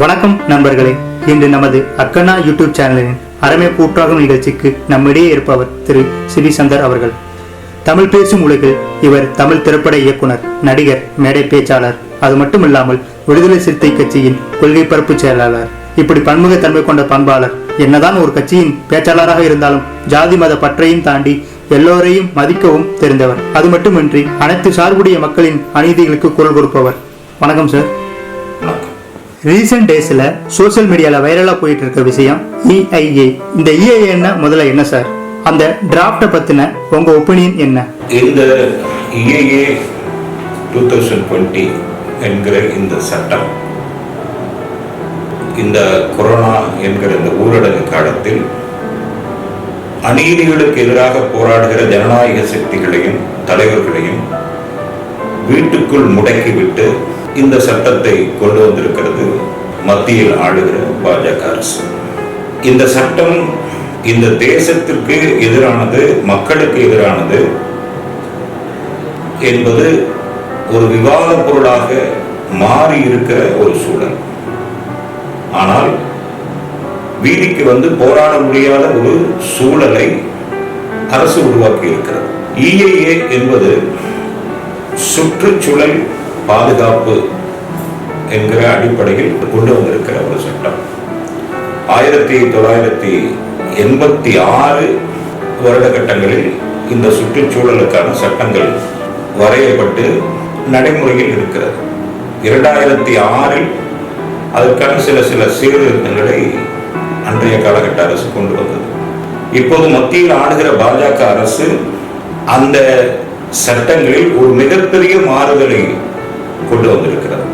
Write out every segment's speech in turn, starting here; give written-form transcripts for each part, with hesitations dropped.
வணக்கம் நண்பர்களே, இன்று நமது அக்கண்ணா யூடியூப் சேனலின் அறமே கூட்டாகும் நிகழ்ச்சிக்கு நம்மிடையே இருப்பவர் திரு சிபி சங்கர் அவர்கள். தமிழ் பேசும் உலகில் இவர் தமிழ் திரைப்பட இயக்குனர், நடிகர், மேடை பேச்சாளர், அது மட்டுமில்லாமல் விடுதலை சிறுத்தை கட்சியின் கொள்கை பரப்பு செயலாளர். இப்படி பன்முகத்தன்மை கொண்ட பண்பாளர். என்னதான் ஒரு கட்சியின் பேச்சாளராக இருந்தாலும் ஜாதி மத பற்றையும் தாண்டி எல்லோரையும் மதிக்கவும் தெரிந்தவர். அது மட்டுமின்றி அனைத்து சார்புடைய மக்களின் அநீதிகளுக்கு குரல் கொடுப்பவர். வணக்கம் சார். ரீசெண்ட் டேஸ்ல சோசியல் மீடியால வைரலா போயிட்டு இருக்க விஷயம் EIA. இந்த EIA முதல்ல என்ன சார்? அந்த டிராப்ட பத்தின உங்க ஒப்பீனியன் என்ன? இந்த EIA 2020 என்கிற இந்த சட்டம் இந்த கொரோனா என்கிற இந்த ஊரடங்கு காலத்தில் அநீதிகளுக்கு எதிராக போராடுகிற ஜனநாயக சக்திகளையும் தலைவர்களையும் வீட்டுக்குள் முடக்கிவிட்டு இந்த சட்டத்தை கொண்டு வந்திருக்கிறது மத்தியில் ஆளுகிற பாஜக அரசு. இந்த சட்டம் இந்த தேசத்திற்கு எதிரானது, மக்களுக்கு எதிரானது என்பது ஒரு விவாத பொருளாக மாறி இருக்கிற ஒரு சூழல். ஆனால் வீதிக்கு வந்து போராட முடியாத ஒரு சூழலை அரசு உருவாக்கி இருக்கிறது. EIA என்பது சுற்றுச்சூழல் பாதுகாப்பு என்கிற அடிப்படையில் கொண்டு வந்திருக்கிற ஒரு சட்டம். 1986 வருடகட்டங்களில் இந்த சுற்றுச்சூழலுக்கான சட்டங்கள் வரையப்பட்டு நடைமுறையில் இருக்கிறது. 2006 அதற்கான சில சீர்திருத்தங்களை அன்றைய காலகட்ட அரசு கொண்டு வந்தது. இப்போது மத்தியில் ஆளுகிற பாஜக அரசு அந்த சட்டங்களில் ஒரு மிகப்பெரிய மாறுதலை கொண்டு வந்திருக்கிறது.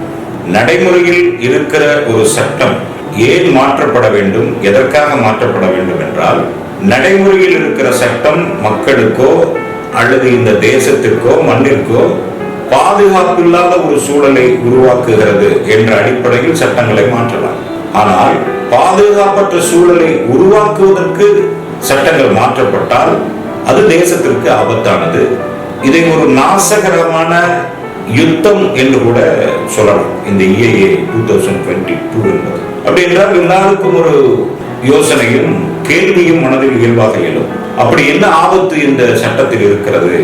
நடைமுறையில் இருக்கிற ஒரு சட்டம் ஏன் மாற்றப்பட வேண்டும், எதற்காக மாற்றப்பட வேண்டும் என்றால், நடைமுறையில் இருக்கிற சட்டம் மக்களுக்கோ அல்லது இந்த தேசத்திற்கோ மண்ணிற்கோ பாதுகாப்பில்லாத ஒரு சூழலை உருவாக்குகிறது என்ற அடிப்படையில் சட்டங்களை மாற்றலாம். ஆனால் பாதுகாப்பற்ற சூழலை உருவாக்குவதற்கு சட்டங்கள் மாற்றப்பட்டால் அது தேசத்திற்கு ஆபத்தானது. இதை ஒரு நாசகரமான யுத்தம் என்று கூட சொல்லலாம். இந்த EIA 2022 என்பது அப்படி என்றால் எல்லாருக்கும் ஒரு யோசனையும் கேள்வியும் மனதில் இயல்பாக எழும். அப்படி என்ன ஆபத்து இந்த சட்டத்தில் இருக்கிறது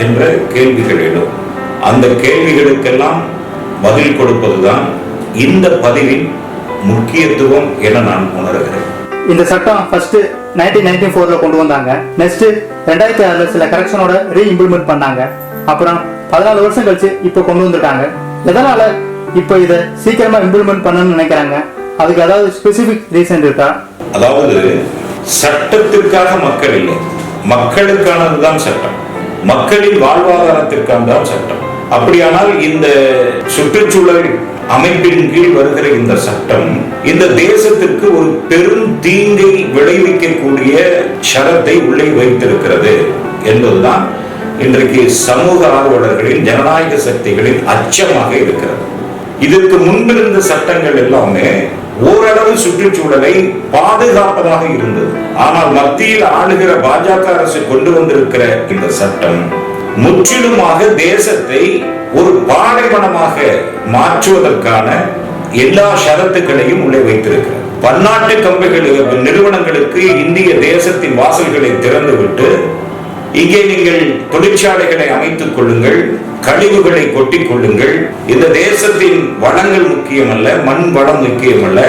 என்ற கேள்விகள் எழும். அந்த கேள்விகளுக்கெல்லாம் பதில் கொடுப்பதுதான் இந்த பதிவின் முக்கியத்துவம் என நான் உணர்கிறேன். இந்த சட்டம் ஃபர்ஸ்ட் 1994 கொண்டு வந்தாங்க. நெக்ஸ்ட் 2006 சில கரெக்ஷனோட ரீஇம்ப்ளிமெண்ட் பண்ணாங்க. அப்புறம் 14 வருஷம் கழிச்சு இப்ப கொண்டு வந்திருக்காங்க. எதனால இப்ப இத சீக்கிரமா இம்ப்ளிமெண்ட் பண்ணணும்னு நினைக்கிறாங்க? அதுக்கு ஏதாவது ஸ்பெசிபிக் ரீசன் இருக்கா? அதாவது சட்டத்திற்காக மக்கள் இல்லை, மக்களுக்கானதுதான் சட்டம், மக்களின் வாழ்வாதாரத்திற்கானதான் சட்டம். அப்படியானால் இந்த சுற்றுச்சூழல் அமைப்பின் கீழ் வருகிற இந்த சட்டம் இந்த தேசத்திற்கு ஒரு பெரும் தீங்கை விளைவிக்கக்கூடிய சரத்தை உள்ளே வைத்திருக்கிறது என்பதுதான் இன்றைக்கு சமூக ஆர்வலர்களின், ஜனநாயக சக்திகளின் அச்சமாக இருக்கிறது. இதற்கு முன்பிருந்த சட்டங்கள் எல்லாமே ஓரளவு சுற்றுச்சூழலை பாதுகாப்பதாக இருந்தது. ஆனால் மத்தியில் ஆளுகிற பாஜக அரசு கொண்டு வந்திருக்கிற இந்த சட்டம் முற்றிலுமாக தேசத்தை ஒரு பாலைவனமாக மாற்றுவதற்கான எல்லா ஷரத்துக்களையும் உள்ளே வைத்திருக்கிறது. பன்னாட்டு கம்பெனிகள் நிறுவனங்களுக்கு இந்திய தேசத்தின் வாசல்களை திறந்துவிட்டு இங்கே நீங்கள் தொழிற்சாலைகளை அமைத்துக் கொள்ளுங்கள், கழிவுகளை கொட்டிக் கொள்ளுங்கள், இந்த தேசத்தின் வளங்கள் முக்கியமல்ல, மண் வளம் முக்கியமல்ல,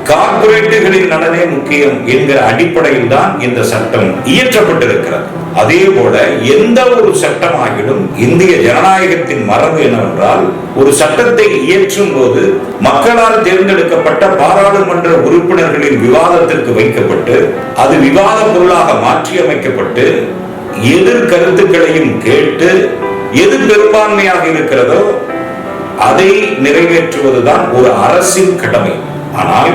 கார்பரேட்டுகளின் நலனே முக்கியம் என்கிற அடிப்படையில் தான் இந்த சட்டம் இயற்றப்பட்டிருக்கிறது. அதே போல எந்த ஒரு சட்டமாகிலும் இந்திய ஜனநாயகத்தின் மரபு என்னவென்றால், ஒரு சட்டத்தை இயற்றும் போது மக்களால் தேர்ந்தெடுக்கப்பட்ட பாராளுமன்ற உறுப்பினர்களின் விவாதத்திற்கு வைக்கப்பட்டு அது விவாத பொருளாக மாற்றியமைக்கப்பட்டு எதிர் கருத்துக்களையும் கேட்டு எது பெரும்பான்மையாக இருக்கிறதோ அதை நிறைவேற்றுவதுதான் ஒரு அரசின் கடமை. ஆனால்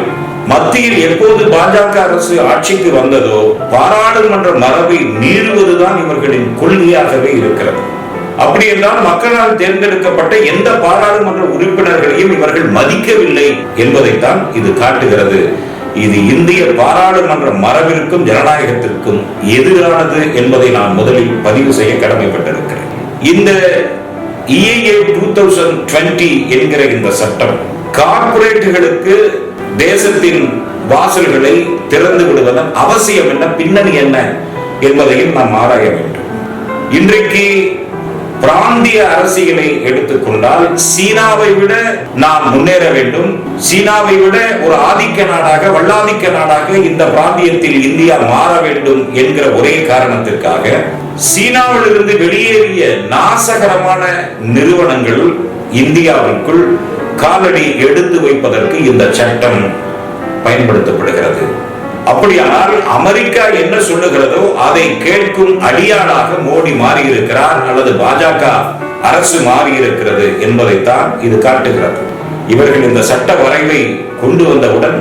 மத்தியில் எப்போது பாஜக அரசு ஆட்சிக்கு வந்ததோ பாராளுமன்ற மரபை மீறுவதுதான் இவர்களின் கொள்கையாகவே இருக்கிறது. அப்படி என்றால் மக்களால் தேர்ந்தெடுக்கப்பட்ட எந்த பாராளுமன்ற உறுப்பினர்களையும் இவர்கள் மதிக்கவில்லை என்பதைத்தான் இது காட்டுகிறது. இது இந்திய பாராளுமன்ற மரபிற்கும் ஜனநாயகத்திற்கும் எதிரானது என்பதை நான் முதலில் பதிவு செய்ய கடமைப்பட்டிருக்கிறேன். இந்த EIA 2020 என்கிற இந்த சட்டம் கார்ப்பரேட்டுகளுக்கு தேசத்தின் வாசல்களை திறந்து விடுவதன் அவசியம் என்ன, பின்னணி என்ன என்பதையும் நாம் ஆராய வேண்டும். இன்றைக்கு பிராந்திய அரசியலை எடுத்துக்கொண்டால் சீனாவை விட நாம் முன்னேற வேண்டும், சீனாவை விட ஒரு ஆதிக்க நாடாக, வல்லாதிக்க நாடாக இந்த பிராந்தியத்தில் இந்தியா மாற வேண்டும் என்கிற ஒரே காரணத்திற்காக சீனாவிலிருந்து வெளியேறிய நாசகரமான நிறுவனங்கள் இந்தியாவிற்குள் காலடி எடுத்து வைப்பதற்கு இந்த சட்டம் பயன்படுத்தப்படுகிறது. அப்படியானால் அமெரிக்கா என்ன சொல்லுகிறதோ அதை கேட்கும் அடியாளாக மோடி மாறி இருக்கிறார் அல்லது பாஜக அரசு மாறி இருக்கிறது என்பதைத்தான் இது காட்டுகிறது. இவர்கள் இந்த சட்ட வரைவை கொண்டு வந்தவுடன்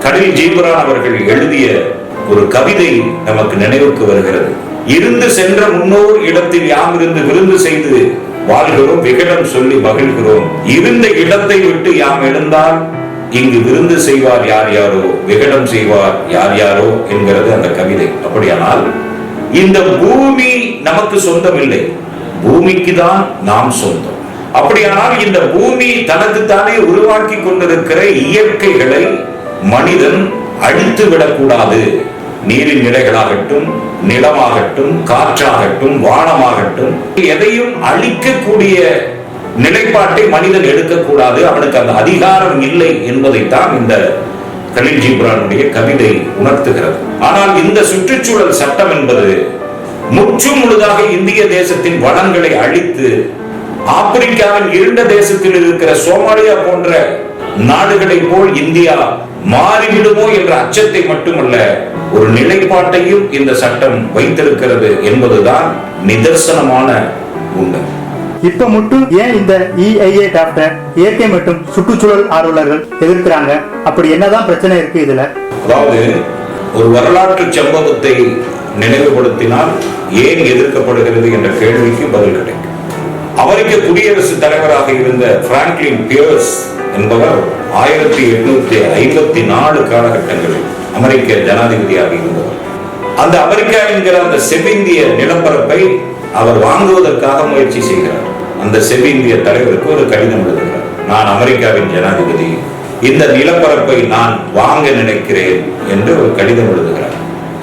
கலில் ஜிப்ரான் அவர்கள் எழுதிய ஒரு கவிதை நமக்கு நினைவுக்கு வருகிறது. இருந்து சென்ற முன்னோர் இடத்தில் யாம் இருந்து விருந்து செய்து வாழ்கிறோம், விகடன் சொல்லி மகிழ்கிறோம். இருந்த இடத்தை விட்டு யாம் எழுந்தால் இங்கு விருந்து செய்வார் யார் யாரோ, விகடம் செய்வார் யார் யாரோ என்கிறது அந்த கவிதை. அப்படியானால் இந்த பூமி நமக்கு சொந்தம் இல்லை, பூமிக்கு தான் நாம் சொந்தம். அப்படியானால் இந்த பூமி தனக்குத்தானே உருவாக்கி கொண்டிருக்கிற இயற்கைகளை மனிதன் அழித்து விடக்கூடாது. நீரின் நிலைகளாகட்டும், நிலமாகட்டும், காற்றாகட்டும், வானமாகட்டும், எதையும் அழிக்கக்கூடிய நிலைப்பாட்டை மனிதன் எடுக்கக்கூடாது, அவனுக்கு அந்த அதிகாரம் இல்லை என்பதைத்தான் இந்த கலில் ஜிப்ரானுடைய கவிதை உணர்த்துகிறது. ஆனால் இந்த சுற்றுச்சூழல் சட்டம் என்பது முற்றும் முழுதாக இந்திய தேசத்தின் வளங்களை அழித்து ஆப்பிரிக்காவின் இருண்ட தேசத்தில் இருக்கிற சோமாலியா போன்ற நாடுகளை போல் இந்தியா மாறிவிடுமோ என்ற அச்சத்தை மட்டுமல்ல, ஒரு நிலைப்பாட்டையும் இந்த சட்டம் வைத்திருக்கிறது என்பதுதான் நிதர்சனமான உண்மை. இப்ப மட்டும் ஏன் இந்த EIA டாக்டர் இயற்கை மற்றும் சுற்றுச்சூழல் ஆர்வலர்கள் எதிர்க்கிறாங்க? அப்படி என்னதான் பிரச்சனை இருக்கு இதுல? அதாவது ஒரு வரலாற்று சம்பவத்தை நினைவுபடுத்தினால் ஏன் எதிர்க்கப்படுகிறது என்ற கேள்விக்கு பதில் கிடைக்கும். அமெரிக்க குடியரசுத் தலைவராக இருந்த பிராங்க்லின் பியர்ஸ் என்பவர் 1854 காலகட்டங்களில் அமெரிக்க ஜனாதிபதியாக இருந்தவர். அந்த அமெரிக்கா என்கிற அந்த செவ்விந்திய நிலப்பரப்பை அவர் வாங்குவதற்காக முயற்சி செய்கிறார். அந்த செவ்விந்திய தலைவருக்கு ஒரு கடிதம் எழுதுகிறார். நான் அமெரிக்காவின் ஜனாதிபதி, இந்த நிலப்பரப்பை நான் வாங்க நினைக்கிறேன் என்று ஒரு கடிதம் எழுதுகிறார்.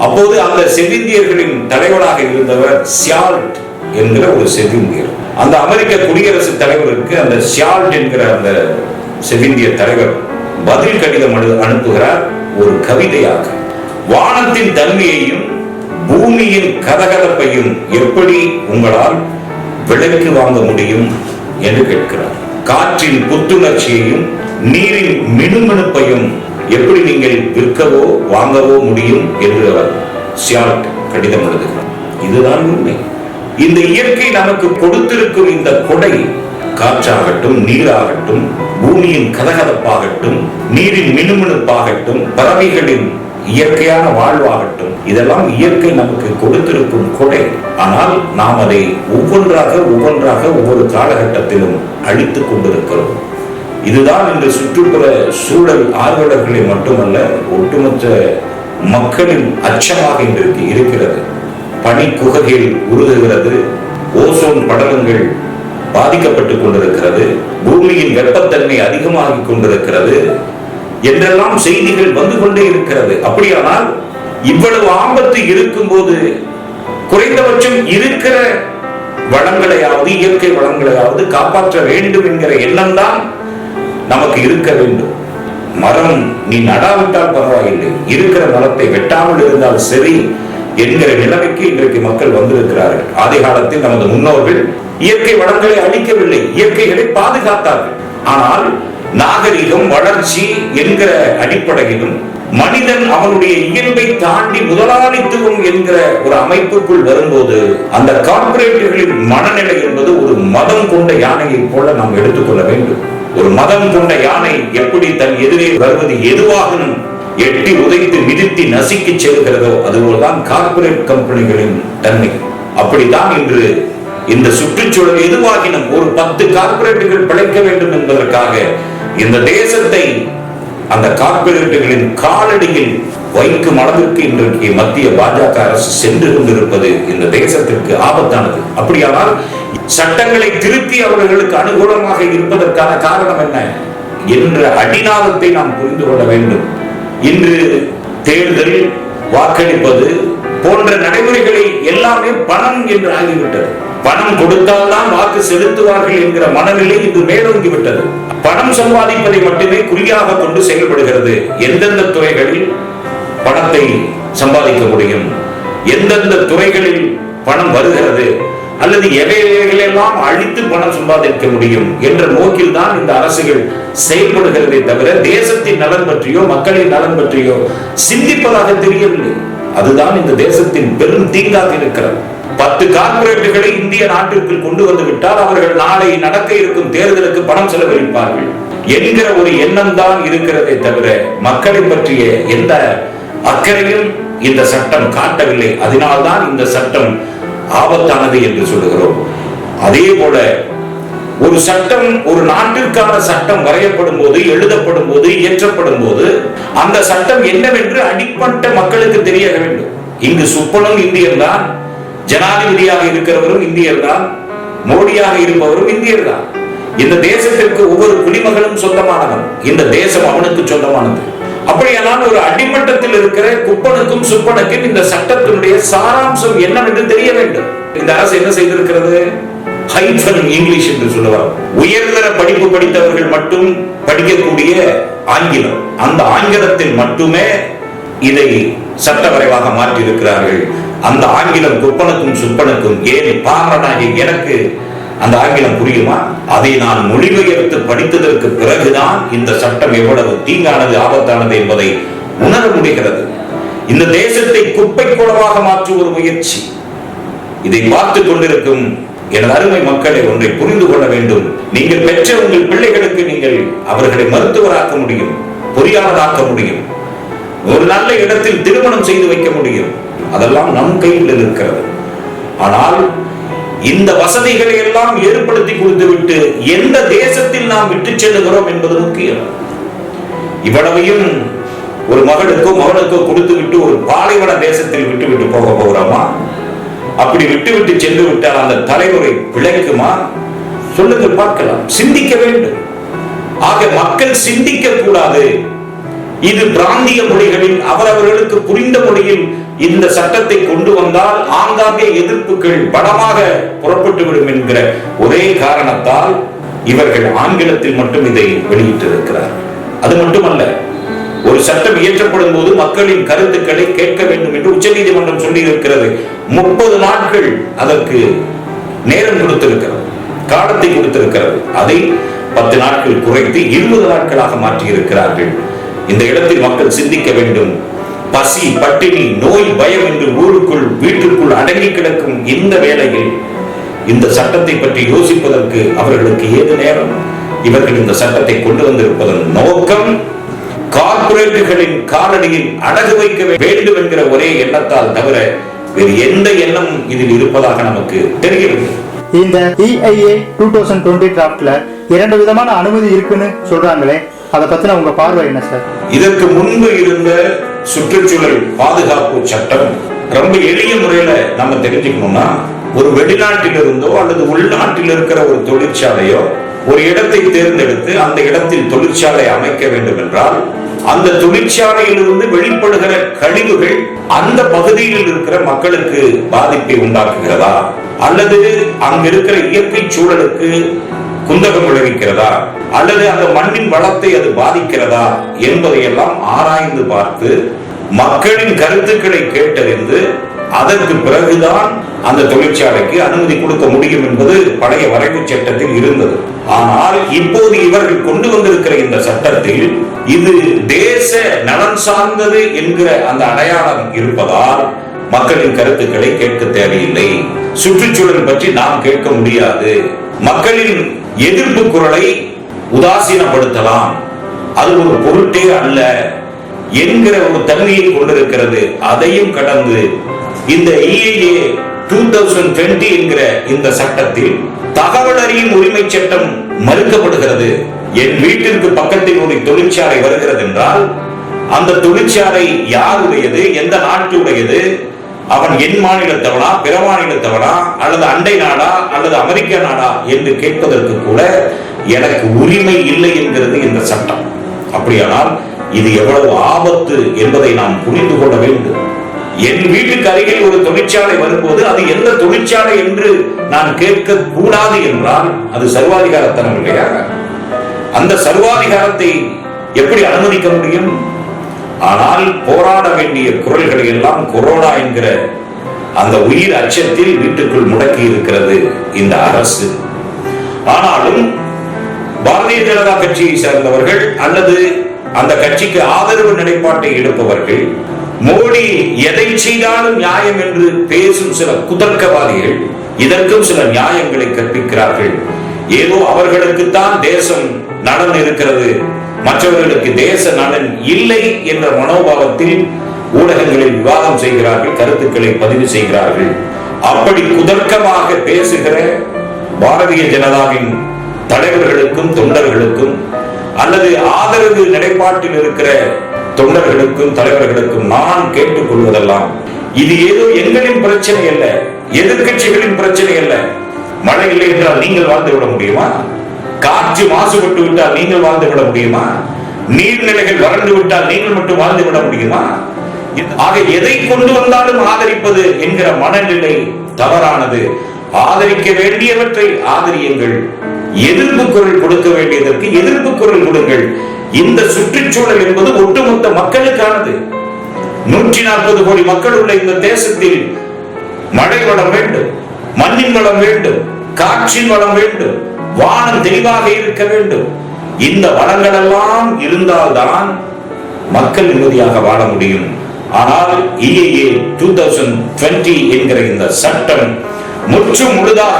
அப்போது அந்த செவ்விந்தியர்களின் தலைவராக இருந்தவர் சியால்ட் என்கிற ஒரு செவ்விந்தியர். அந்த அமெரிக்க குடியரசுத் தலைவருக்கு அந்த சியால்ட் என்கிற அந்த செவ்விந்திய தலைவர் பதில் கடிதம் அனுப்புகிறார் ஒரு கவிதையாக. வானத்தின் தன்மையையும் பூமியின் கதகதப்பையும் எப்படி உங்களால் விலைக்கு வாங்க முடியும் என்று கேட்கிறார். காற்றின் புத்துணர்ச்சியையும் நீரின் மினுமினுப்பையும் எப்படி நீங்கள் விற்கவோ வாங்கவோ முடியும் என்று அவர் சியால்ட் கடிதம் எழுதுகிறார். இதுதான் உண்மை. இந்த இயற்கை நமக்கு கொடுத்திருக்கும் இந்த கொடை, காற்றாகட்டும், நீராகட்டும், பூமியின் கதகதப்பாகட்டும், நீரின் மினுமினுப்பாகட்டும், பறவைகளின் இயற்கையான வாழ்வாகட்டும், இதெல்லாம் இயற்கை நமக்கு கொடுத்திருக்கும் கொடை. ஆனால் நாம் அதை ஒவ்வொன்றாக ஒவ்வொரு காலகட்டத்திலும் அழித்துக் கொண்டிருக்கிறோம். இதுதான் இன்று சுற்றுப்புற சூழல் ஆர்வலர்களை மட்டுமல்ல, ஒட்டுமொத்த மக்களின் அச்சமாக இன்றைக்கு இருக்கிறது. பனிக்குகையில் உருகுகிறது, ஓசோன் படலங்கள் பாதிக்கப்பட்டுக் கொண்டிருக்கிறது, பூமியின் வெப்பத்தன்மை அதிகமாகிக் கொண்டிருக்கிறது என்றெல்லாம் செய்திகள் வந்து கொண்டே இருக்கிறது. அப்படியானால் இவ்வளவு ஆபத்து இருக்கும் போது குறைந்தபட்சம் இருக்கிற வளங்களையாவது, இயற்கை வளங்களையாவது காப்பாற்ற வேண்டும் என்கிற எண்ணம் தான் நமக்கு இருக்க வேண்டும். மரம் நீ நடாவிட்டால் பரவாயில்லை, இருக்கிற மரத்தை வெட்டாமல் இருந்தால் சரி என்கிற நிலைமைக்கு இன்றைக்கு மக்கள் வந்திருக்கிறார்கள். ஆதி காலத்தில் நமது முன்னோர்கள் இயற்கை வளங்களை அழிக்கவில்லை, இயற்கைகளை பாதுகாத்தார்கள். ஆனால் நாகரிகம், வளர்ச்சி என்கிற அடிப்படையிலும் மனிதன் அவனுடைய இயல்பை தாண்டி முதலாளித்துவம் என்கிற ஒரு அமைப்புக்குள் வரும்போது அந்த கார்ப்பரேட்டுகளின் மனநிலை என்பது ஒரு மதம் கொண்ட யானையை போல நாம் எடுத்துக்கொள்ள வேண்டும். ஒரு மதம் கொண்ட யானை எப்படி தன் எதிரே வருவது எதுவாகணும் எட்டி உதைத்து மிதித்து நசுக்கி செல்கிறதோ அதுபோல்தான் கார்ப்பரேட் கம்பெனிகளின் தன்மை. அப்படித்தான் இன்று இந்த சுற்றுச்சூழல் எதுவாகினும் ஒரு 10 கார்ப்பரேட்டுகள் பிழைக்க வேண்டும் என்பதற்காக இந்த தேசத்தை அந்த கார்ப்பரேட்டுகளின் காலடியில் வைக்கும் அளவிற்கு இன்றைக்கு மத்திய பாஜக அரசு சென்று கொண்டிருப்பது இந்த தேசத்திற்கு ஆபத்தானது. அப்படியானால் சட்டங்களை திருத்தி அவர்களுக்கு அனுகூலமாக இருப்பதற்கான காரணம் என்ன? என்ற அடிநாதத்தை நாம் புரிந்து கொள்ள வேண்டும். இன்று தேர்தல், வாக்களிப்பது போன்ற நடைமுறைகளை எல்லாமே பணம் என்று ஆகிவிட்டது. பணம் கொடுத்தால்தான் வாக்கு செலுத்துவார்கள் என்கிற மனநிலை இன்று மேலோங்கிவிட்டது. பணம் சம்பாதிப்பதை மட்டுமே குறியாக கொண்டு செயல்படுகிறது. எந்தெந்த துறைகளில் பணத்தை சம்பாதிக்க முடியும், எந்தெந்த துறைகளில் பணம் வருகிறது, அல்லது எவைகளெல்லாம் அழித்து பணம் சம்பாதிக்க முடியும் என்ற நோக்கில் தான் இந்த அரசுகள் செயல்படுகிறதே தவிர தேசத்தின் நலன் பற்றியோ மக்களின் நலன் பற்றியோ சிந்திப்பதாக தெரியவில்லை. அதுதான் இந்த தேசத்தின் பெரும் தீங்காக இருக்கிறது. 10 கார்ப்பரேட்டுகளை இந்திய நாட்டிற்குள் கொண்டு வந்து விட்டால் அவர்கள் நாளை நடக்க இருக்கும் தேர்தலுக்கு பணம் செலவழிப்பார்கள் என்கிற ஒரு எண்ணம் தான் இருக்கிறதே தவிர மக்களை பற்றிய எந்த அக்கறையும் இந்த சட்டம் காட்டவில்லை. அதனால்தான் இந்த சட்டம் ஆபத்தானது என்று சொல்லுகிறோம். அதே போல ஒரு சட்டம், ஒரு நாட்டிற்கான சட்டம் வரையப்படும் போது, எழுதப்படும் போது, இயற்றப்படும் போது அந்த சட்டம் என்னவென்று அடிப்பட்ட மக்களுக்கு தெரிய வேண்டும். இங்கு சுப்பனும் இந்தியர் தான், ஜனாதிபதியாக இருக்கிறவரும் இந்தியர் தான், மோடியாக இருப்பவரும் இந்தியர் தான். இந்த தேசத்திற்கு ஒவ்வொரு குடிமகனும் சொந்தமானவன். இந்த தேசம் அவனுக்கு சொந்தமானது. அப்படியானால் ஒரு அடிமட்டத்தில் இருக்கிற குப்பனுக்கும் சுப்பனுக்கும் இந்த சட்டத்தினுடைய சாராம்சம் என்னவென்று தெரிய வேண்டும். இந்த அரசு என்ன செய்திருக்கிறது? ஹைஃபன் இங்கிலீஷ் என்று சொல்லுவார். உயர்தர படிப்பு படித்தவர்கள் மட்டும் படிக்கக்கூடிய ஆங்கிலம், அந்த ஆங்கிலத்தில் மட்டுமே இதை சட்ட வரைவாக மாற்றி இருக்கிறார்கள். அந்த ஆங்கிலம் குப்பனுக்கும் சுப்பனுக்கும், ஏன் பாமரனாகி எனக்கு அந்த ஆங்கிலம் புரியுமா? அதை நான் மொழிபெயர்த்து படித்ததற்கு பிறகுதான் இந்த சட்டம் எவ்வளவு தீங்கானது, ஆபத்தானது என்பதை உணர முடிகிறது. இந்த தேசத்தை குப்பை குளமாக மாற்றும் ஒரு முயற்சி. இதை பார்த்துக் கொண்டிருக்கும் எனது அருமை மக்களை ஒன்றை புரிந்து கொள்ள வேண்டும். நீங்கள் பெற்ற உங்கள் பிள்ளைகளுக்கு நீங்கள் அவர்களை மருத்துவராக்க முடியும், பொறியாளராக்க முடியும், ஒரு நல்ல இடத்தில் திருமணம் செய்து வைக்க முடியும். அதெல்லாம் நம் கையில் இருக்கிறது. ஆனால் இந்த வசதிகளை எல்லாம் ஏற்படுத்தி கொடுத்துவிட்டு எந்த தேசத்தில் நாம் விட்டு செல்லுகிறோம் என்பது முக்கியம். இவ்வளவையும் ஒரு மகளுக்கோ மகனுக்கோ கொடுத்து விட்டு ஒரு பாலைவன தேசத்தில் விட்டு போக போகிறோமா? அப்படி விட்டு சென்று விட்டால் அந்த தலைமுறை பிழைக்குமா? சொல்லுங்கள் பார்க்கலாம். சிந்திக்க வேண்டும். ஆக மக்கள் சிந்திக்க கூடாது. இது பிராந்திய மொழிகளில் அவரவர்களுக்கு புரிந்த மொழியில் இந்த சட்டத்தை கொண்டு வந்தால் ஆங்காங்கே எதிர்ப்புகள் பலமாக புறப்பட்டுவிடும் என்கிற ஒரே காரணத்தால் இவர்கள் ஆங்கிலத்தில் மட்டும் இதை வெளியிட்டிருக்கிறார். அது மட்டுமல்ல, ஒரு சட்டம் இயற்றப்படும் போது மக்களின் கருத்துக்களை கேட்க வேண்டும் என்று உச்சநீதிமன்றம் சொல்லி இருக்கிறது. 30 நாட்கள் அதற்கு நேரம் கொடுத்திருக்கிறது, காலத்தை கொடுத்திருக்கிறது. அதை 10 நாட்கள் குறைத்து 20 நாட்களாக மாற்றி இருக்கிறார்கள். இந்த இடத்தில் மக்கள் சிந்திக்க வேண்டும். பசி, பட்டினி, நோய், பயம் என்று ஊருக்குள் வீட்டுக்குள் அடங்கி கிடக்கும் இந்த வேளையில் இந்த சட்டத்தை பற்றி யோசிப்பதற்கு அவர்களுக்கு ஏது நேரம்? இவர்கள் இந்த சட்டத்தை கொண்டு வந்திருப்பதன் நோக்கம் கார்ப்பரேட்டுகளின் காலடியில் அடகு வைக்க வேண்டும் என்கிற ஒரே எண்ணத்தால் தவிர வேறு எந்த எண்ணம் இதில் இருப்பதாக நமக்கு தெரியவில்லை. இந்த EIA 2020 டிராப்ட்ல 2 விதமான அனுமதி இருக்குன்னு சொல்றாங்களே, அதை பத்தின உங்க பார்வை என்ன சார்? இதற்கு முன்பு இருந்த சுற்றுச்சூழல் பாதுகாப்பு சட்டம் ரொம்ப எளிய முறையில நம்ம தெரிஞ்சுக்கணும்னா, ஒரு வெளிநாட்டில் இருந்தோ அல்லது உள்நாட்டில் இருக்கிற ஒரு தொழிற்சாலையோ ஒரு இடத்தை தேர்ந்தெடுத்து அந்த இடத்தில் தொழிற்சாலை அமைக்க வேண்டும் என்றால் அந்த தொழிற்சாலையிலிருந்து வெளிப்படுகிற கழிவுகள் அந்த பகுதியில் இருக்கிற மக்களுக்கு பாதிப்பை உண்டாக்குகிறதா, அல்லது அங்க இருக்கிற இயற்கை சூழலுக்கு குந்தகம் விளைவிக்கிறதா, அல்லது அந்த மண்ணின் வளத்தை அது பாதிக்கிறதா என்பதையெல்லாம் ஆராய்ந்து பார்த்து மக்களின் கருத்துக்களை கேட்டறிந்து அதற்கு பிறகுதான் அந்த தொழிற்சாலைக்கு அனுமதி கொடுக்க முடியும் என்பது பழைய வரைவு சட்டத்தில் இருந்தது. ஆனால் இப்போது இவர்கள் கொண்டு வந்திருக்கிற இந்த சட்டத்தில் இது தேச நலன் சார்ந்தது என்கிற அந்த அடையாளம் இருப்பதால் மக்களின் கருத்துக்களை கேட்க தேவையில்லை. சுற்றுச்சூழல் பற்றி நாம் கேட்க முடியாது. மக்களின் எதிர்ப்பு குரலை உதாசீனப்படுத்தலாம், அது ஒரு பொருட்டே அல்ல என்கிற ஒரு தன்மையை கொண்டிருக்கிறது. அதையும் கடந்து இந்த EIA 2020 என்கிற இந்த சட்டத்தில் தகவல் அறியும் உரிமை சட்டம் மறுக்கப்படுகிறது. என் வீட்டிற்கு பக்கத்தில் ஒரு தொழிற்சாலை வருகிறது என்றால் அந்த தொழிற்சாலை யாருடையது, எந்த நாட்டுடையது, அவன் என் மாநிலத்தவனா, பிற மாநிலத்தவனா, அல்லது அண்டை நாடா, அல்லது அமெரிக்க நாடா என்று கேட்பதற்கு கூட எனக்கு உரிமை இல்லை என்கிறது இந்த சட்டம். அப்படியானால் இது எவ்வளவு ஆபத்து என்பதை நாம் புரிந்து கொள்ள வேண்டும். என் வீட்டுக்கு அருகில் ஒரு தொழிற்சாலை வரும்போது அது எந்த தொழிற்சாலை என்று நான் கேட்க கூடாது என்றால் அது சர்வாதிகாரத்தனம் இல்லையா? அந்த சர்வாதிகாரத்தை எப்படி அனுமதிக்க முடியும்? ஆனால் போராட வேண்டிய குரல்களை எல்லாம் கொரோனா என்கிற அந்த உயிர் அச்சத்தில் வீட்டுக்குள் முடக்கி இருக்கிறது இந்த அரசு. ஆனாலும் பாரதிய ஜனதா கட்சியை சேர்ந்தவர்கள் அல்லது அந்த கட்சிக்கு ஆதரவு நிலைப்பாட்டை எடுப்பவர்கள், மோடி எதை செய்தாலும் நியாயம் என்று பேசும் சில குதர்க்கவாதிகள் இதற்கும் சில நியாயங்களை கற்பிக்கிறார்கள். ஏதோ அவர்களுக்குத்தான் தேசம் நலன் இருக்கிறது, மற்றவர்களுக்கு தேச நலன் இல்லை என்ற மனோபாவத்தில் ஊடகங்களில் விவாதம் செய்கிறார்கள், கருத்துக்களை பதிவு செய்கிறார்கள். அப்படி குதர்க்கமாக பேசுகிற பாரதிய ஜனதாவின் தலைவர்களுக்கும் தொண்டர்களுக்கும் அல்லது ஆதரவு நிலைப்பாட்டில் இருக்கிற தொண்டர்களுக்கும் தலைவர்களுக்கும் நான் கேட்டுக் கொள்வதெல்லாம், இது ஏதோ எங்களின் பிரச்சனை அல்ல, எதிர்கட்சிகளின் பிரச்சனை அல்ல. மழை இல்லை என்றால் நீங்கள் வாழ்ந்து விட முடியுமா? காற்று மாசுபட்டு விட்டால் நீங்கள் வாழ்ந்து விட முடியுமா? நீர்நிலைகள் வறண்டு விட்டால் நீங்கள் மட்டும் வாழ்ந்து விட முடியுமா? ஆக எதை கொண்டு வந்தாலும் ஆதரிப்பது என்கிற மனநிலை தவறானது. ஆதரிக்க வேண்டியவற்றை ஆதரியுங்கள், எதிர்ப்பு குரல் கொடுக்க வேண்டியதற்கு எதிர்ப்பு குரல் கொடுங்கள். இந்த சுற்றுச்சூழல் என்பது ஒட்டுமொத்த மக்களுக்கானது. 140 கோடி மக்கள் உள்ள இந்த தேசத்தில் மழை வளம் வேண்டும், மண்ணின் வளம் வேண்டும், காற்றின் வளம் வேண்டும், வானம் தெளிவாக இருக்க வேண்டும். இந்த வளங்கள் எல்லாம் இருந்தால்தான் மக்கள் நிம்மதியாக வாழ முடியும். ஆனால் EIA 2020 என்கிற இந்த சட்டம் முற்றும் முழுதாக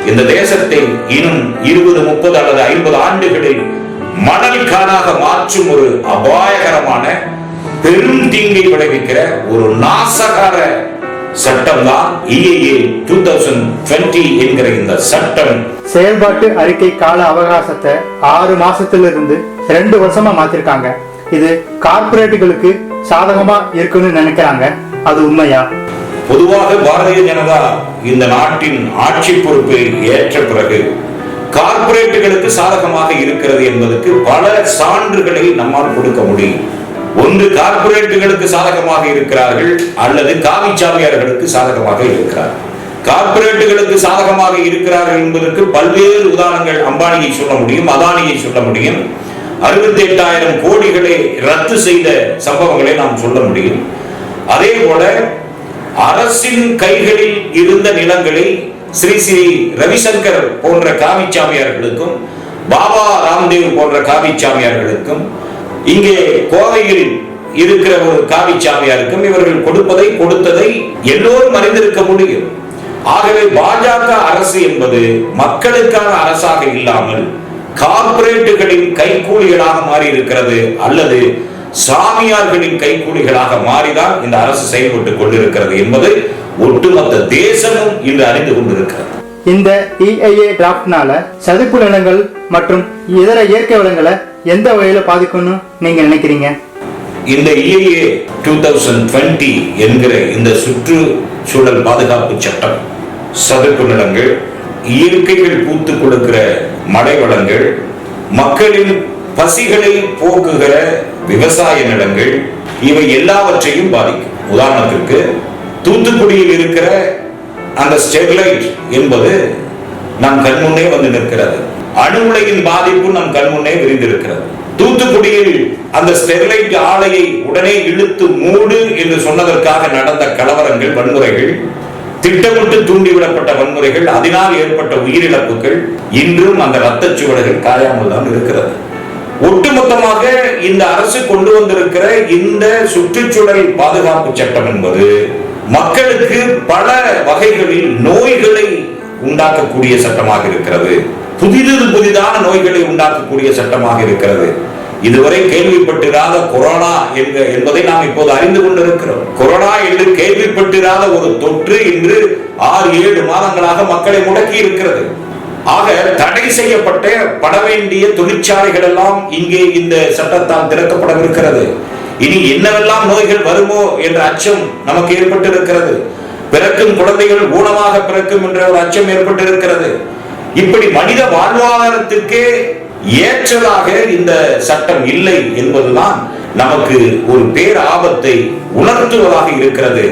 இந்த தேசத்தை இன்னும் 20, 30 அல்லது 50 ஆண்டுகளில் மணல் காடாக மாற்றும் ஒரு அபாயகரமான பெரும் தீங்கை விளைவிக்கிற ஒரு நாசகார சட்டம் தான் EIA 2020 என்கிற இந்த சட்டம். செயல்பாட்டு அறிக்கை கால அவகாசத்தை 6 மாசத்திலிருந்து 2 வருஷமா மாத்திருக்காங்க. இது கார்ப்பரேட்டுகளுக்கு சாதகமா இருக்குன்னு நினைக்கிறாங்க, அது உண்மையா? பொதுவாக பாரதிய ஜனதா இந்த நாட்டின் ஆட்சி பொறுப்பை ஏற்ற பிறகு கார்ப்பரேட்டுகளுக்கு சாதகமாக இருக்கிறது என்பதற்கு பல சான்றுகளை நம்மால் கொடுக்க முடியும். ஒன்று, கார்ப்பரேட்டுகளுக்கு சாதகமாக இருக்கிறார்கள் அல்லது காவிச்சாமியார்களுக்கு சாதகமாக இருக்கிறார்கள். கார்ப்பரேட்டுகளுக்கு சாதகமாக இருக்கிறார்கள் என்பதற்கு பல்வேறு உதாரணங்கள் அம்பானியை சொல்ல முடியும், அதானியை சொல்ல முடியும். 68,000 கோடிகளை ரத்து செய்த சம்பவங்களை நாம் சொல்ல முடியும். அதே போல அரசின் கைகளில் இருந்த நிலங்களை ஸ்ரீ ஸ்ரீ ரவிசங்கர் போன்ற காவிச்சாமியார்களுக்கும் பாபா ராம்தேவ் போன்ற காவிச்சாமியார்களுக்கும் இங்கே கோவையில் இருக்கிற ஒரு காவிச்சாமியாருக்கும் இவர்கள் கொடுத்ததை எல்லோரும் அறிந்திருக்க முடியும். ஆகவே பாஜக அரசு என்பது மக்களுக்கான அரசாக இல்லாமல் கார்ப்பரேட்டுகளின் கைக்கூலிகளாக மாறி இருக்கிறது, அல்லது சாமியார்களின் கைக்கூலிகளாக மாறிதான் இந்த அரசு செயல்பட்டுக் கொண்டிருக்கிறது என்பது ஒட்டுமொத்த தேசமும் இன்று அறிந்து கொண்டிருக்கிறது. இந்த EIA டிராப்ட்னால சதுப்பு நிலங்கள் மற்றும் இதர இயற்கை வளங்களை எந்த வகையில பாதிக்கும்னு நீங்க நினைக்கிறீங்க? இந்த EIA 2020 என்கிற இந்த சுற்றுச்சூழல் பாதுகாப்பு சட்டம் சதுப்பு நிலங்கள், இயற்கைகள் பூத்து கொடுக்கிற மழை வளங்கள், மக்களின் பசிகளை போக்குகிற விவசாய நிலங்கள், இவை எல்லாவற்றையும் பாதிக்கும். உதாரணத்திற்கு தூத்துக்குடியில் இருக்கிற அந்த ஸ்டெர்லைட் என்பது நம் கண்முன்னே வந்து நிற்கிறது. அணு உலையின் பாதிப்பு நம் கண்முன்னே விரிந்திருக்கிறது. தூத்துக்குடியில் அந்த ஸ்டெர்லைட் ஆலையை உடனே இழுத்து மூடு என்று சொன்னதற்காக நடந்த கலவரங்கள், வன்முறைகள், திட்டமிட்டு தூண்டிவிடப்பட்ட வன்முறைகள், அதனால் ஏற்பட்ட உயிரிழப்புகள் இன்றும் அந்த ரத்த சுவடுகள் காயாமல் தான் இருக்கிறது. ஒட்டுமொத்தமாக இந்த அரசு கொண்டு வந்திருக்கிற இந்த சுற்றுச்சூழல் பாதுகாப்பு சட்டம் என்பது மக்களுக்கு பல வகைகளில் நோய்களை உண்டாக்கக்கூடிய சட்டமாக இருக்கிறது. புதிதான நோய்களை உண்டாக்கக்கூடிய சட்டமாக இருக்கிறது. இதுவரை கேள்விப்பட்டிராத கொரோனா என்பதை நாம் இப்போது அறிந்து கொண்டிருக்கிறோம். கொரோனா என்று கேள்விப்பட்டிராத ஒரு தொற்று இன்று 6-7 மாதங்களாக மக்களை முடக்கி இருக்கிறது. ஆக தடை செய்யப்பட்ட பட வேண்டிய தொழிற்சாலைகள் எல்லாம் இங்கே இந்த சட்டத்தால் திறக்கப்படவிருக்கிறது. இனி என்னவெல்லாம் நோய்கள் வருமோ என்ற அச்சம் நமக்கு ஏற்பட்டிருக்கிறது. பிறக்கும் குழந்தைகள் ஊனமாக பிறக்கும் என்ற ஒரு அச்சம் ஏற்பட்டிருக்கிறது. இப்படி மனித வாழ்வாதாரத்திற்கே ஏற்றதாக இந்த சட்டம் இல்லை என்பதுதான் நமக்கு ஒரு பேர் ஆபத்தை உணர்த்துவதாக இருக்கிறது.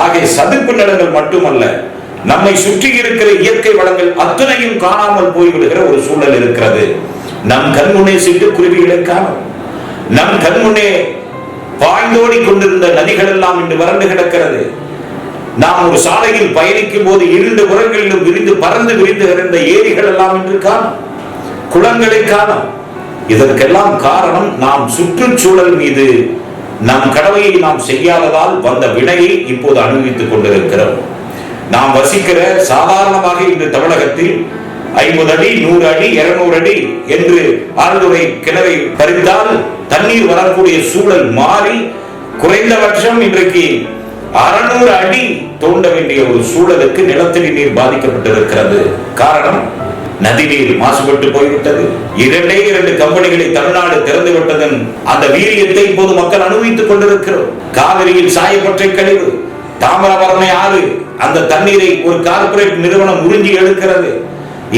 ஆக சதுப்பு நிலங்கள் மட்டுமல்ல, நம்மை சுற்றி இருக்கிற இயற்கை வளங்கள் அத்தனையும் காணாமல் போய்விடுகிற ஒரு சூழல் இருக்கிறது. நம் கண்முன்னே சிட்டுக்குருவிகளை காணும், நம் கண்முன்னே பாய்ந்தோடி கொண்டிருந்த நதிகள் எல்லாம் இன்று வறண்டு கிடக்கிறது. நாம் ஒரு சாலையில் பயணிக்கும் போது 2 புறங்களிலும் விரிந்து பறந்து விரிந்து கிடந்த ஏரிகள் எல்லாம் இன்று காணும், குளங்களை காணும். இதற்கெல்லாம் காரணம் நாம் சுற்றுச்சூழல் மீது நம் கடமையை நாம் செய்யாததால் வந்த வினையை இப்போது அனுபவித்துக் கொண்டிருக்கிறோம். நாம் வசிக்கிற சாதாரணமாக இன்று தமிழகத்தில் 50 அடி 100 அடி 200 அடி என்று ஆழ்துளை கிணறை பறித்தால் தண்ணீர் வரக்கூடிய சூழல் மாறி குறைந்தபட்சம் இன்றைக்கு 600 அடி தோண்ட வேண்டிய ஒரு சூழலுக்கு நிலத்தடி நீர் பாதிக்கப்பட்டிருக்கிறது. காரணம், நதிநீர் மாசுபட்டு போய்விட்டது. 2 கம்பெனிகளை தமிழ்நாடு திறந்து விட்டதன் அந்த வீரியத்தை இப்போது மக்கள் அனுபவித்துக் கொண்டிருக்கிறோம். காவிரியில் சாயப்பற்றை கழிவு, தாமிரபரணி ஆறு, அந்த தண்ணீரை ஒரு கார்ப்பரேட் நிறுவனம் உறிஞ்சி எடுக்கிறது.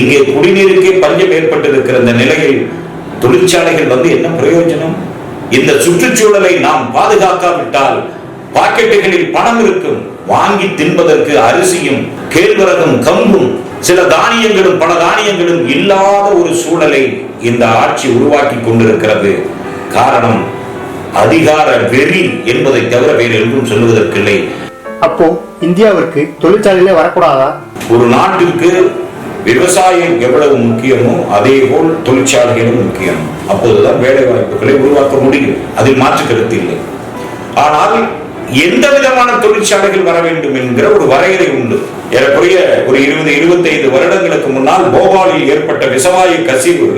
இங்கே குடிநீருக்கே பஞ்சம் ஏற்பட்டிருக்கிற இந்த நிலையில் தொழிற்சாலைகள் வந்து என்ன பிரயோஜனம்? இந்த சுற்றுச்சூழலை நாம் பாதுகாக்காவிட்டால் பாக்கெட்டுகளில் பணம் இருக்கும், வாங்கி தின்பதற்கு அரிசியும் கேழ்வரகும் கம்பும் சில தானியங்களும் பல தானியங்களும் இல்லாத ஒரு சூழலை இந்த ஆட்சி உருவாக்கி கொண்டிருக்கிறது. காரணம் அதிகார வெறி என்பதை தவிர வேறு எதுவும் சொல்லுவதற்கில்லை. அப்போ இந்தியாவிற்கு தொழிற்சாலையிலே வரக்கூடாதா? ஒரு நாட்டிற்கு விவசாயம் எவ்வளவு முக்கியமோ அதே போல் தொழிற்சாலைகளும் முக்கியம். அப்போதுதான் வேலை வாய்ப்புகளை உருவாக்க முடியும், அதில் மாற்று கருத்து இல்லை. ஆனால் எந்த விதமான தொழிற்சாலைகள் வர வேண்டும் என்கிற ஒரு வரையறை உண்டு. ஏறக்குறைய ஒரு 20-25 வருடங்களுக்கு முன்னால் போபாலில் ஏற்பட்ட விஷவாயு கசிவு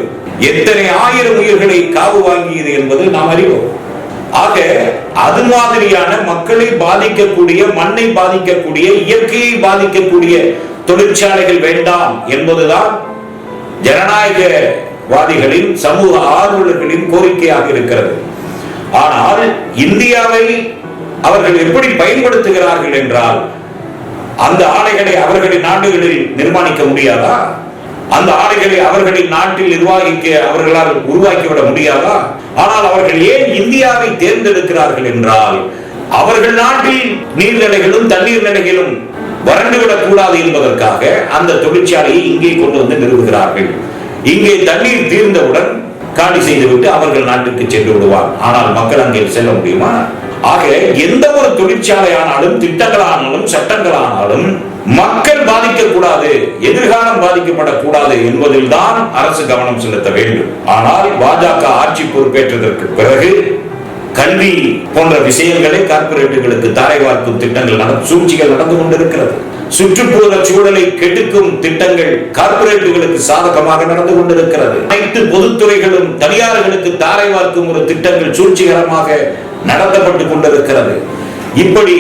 எத்தனை ஆயிரம் உயிர்களை காவு வாங்கியது என்பது நாம் அறிவோம். ஆக அது மாதிரியான மக்களை பாதிக்கக்கூடிய, மண்ணை பாதிக்கக்கூடிய, இயற்கையை பாதிக்கக்கூடிய தொழிற்சாலைகள் வேண்டாம் என்பதுதான் ஜனநாயகவாதிகளின் சமூக ஆர்வலர்களின் கோரிக்கையாக இருக்கிறது. ஆனால் இந்தியாவை அவர்கள் எப்படி பயன்படுத்துகிறார்கள் என்றால், அந்த ஆலைகளை அவர்களின் நாடுகளில் நிர்மாணிக்க முடியாதா? அந்த ஆலைகளை அவர்களின் நாட்டில் நிர்வாகிக்க அவர்களால் உருவாக்கிவிட முடியாதா? ஆனால் அவர்கள் ஏன் இந்தியாவை தேர்ந்தெடுக்கிறார்கள் என்றால், அவர்கள் நாட்டில் நீர்நிலைகளும் தண்ணீர் நிலைகளும் வறண்டுவிடக் கூடாது என்பதற்காக அந்த தொழிற்சாலையை இங்கே கொண்டு வந்து நிறுவுகிறார்கள். இங்கே தண்ணீர் தீர்ந்தவுடன் காலி செய்துவிட்டு அவர்கள் நாட்டுக்கு சென்று விடுவார். ஆனால் மக்கள் அங்கே செல்ல முடியுமா? ஆக எந்த ஒரு தொழிற்சாலை ஆனாலும், திட்டங்களானாலும், சட்டங்களானாலும் மக்கள் பாதிக்கக்கூடாது, எதிர்காலம் பாதிக்கப்படக்கூடாது என்பதில் தான் அரசு கவனம் செலுத்த வேண்டும். ஆனால் பாஜக ஆட்சி பொறுப்பேற்றதற்கு பிறகு கல்வி போன்ற விஷயங்களை கார்ப்பரேட்டுகளுக்கு தாரை வார்க்கும் திட்டங்கள் சூழ்ச்சிகள் நடந்து கொண்டிருக்கிறது. சுற்றுப்புற சூழலை கெடுக்கும் திட்டங்கள் கார்ப்பரேட்டுகளுக்கு சாதகமாக நடந்து கொண்டிருக்கிறது. அனைத்து பொதுத்துறைகளும் தனியார்களுக்கு தாரை வார்க்கும் ஒரு திட்டங்கள் சூழ்ச்சிகரமாக நடத்தப்பட்டுக் கொண்டிருக்கிறது. இப்படி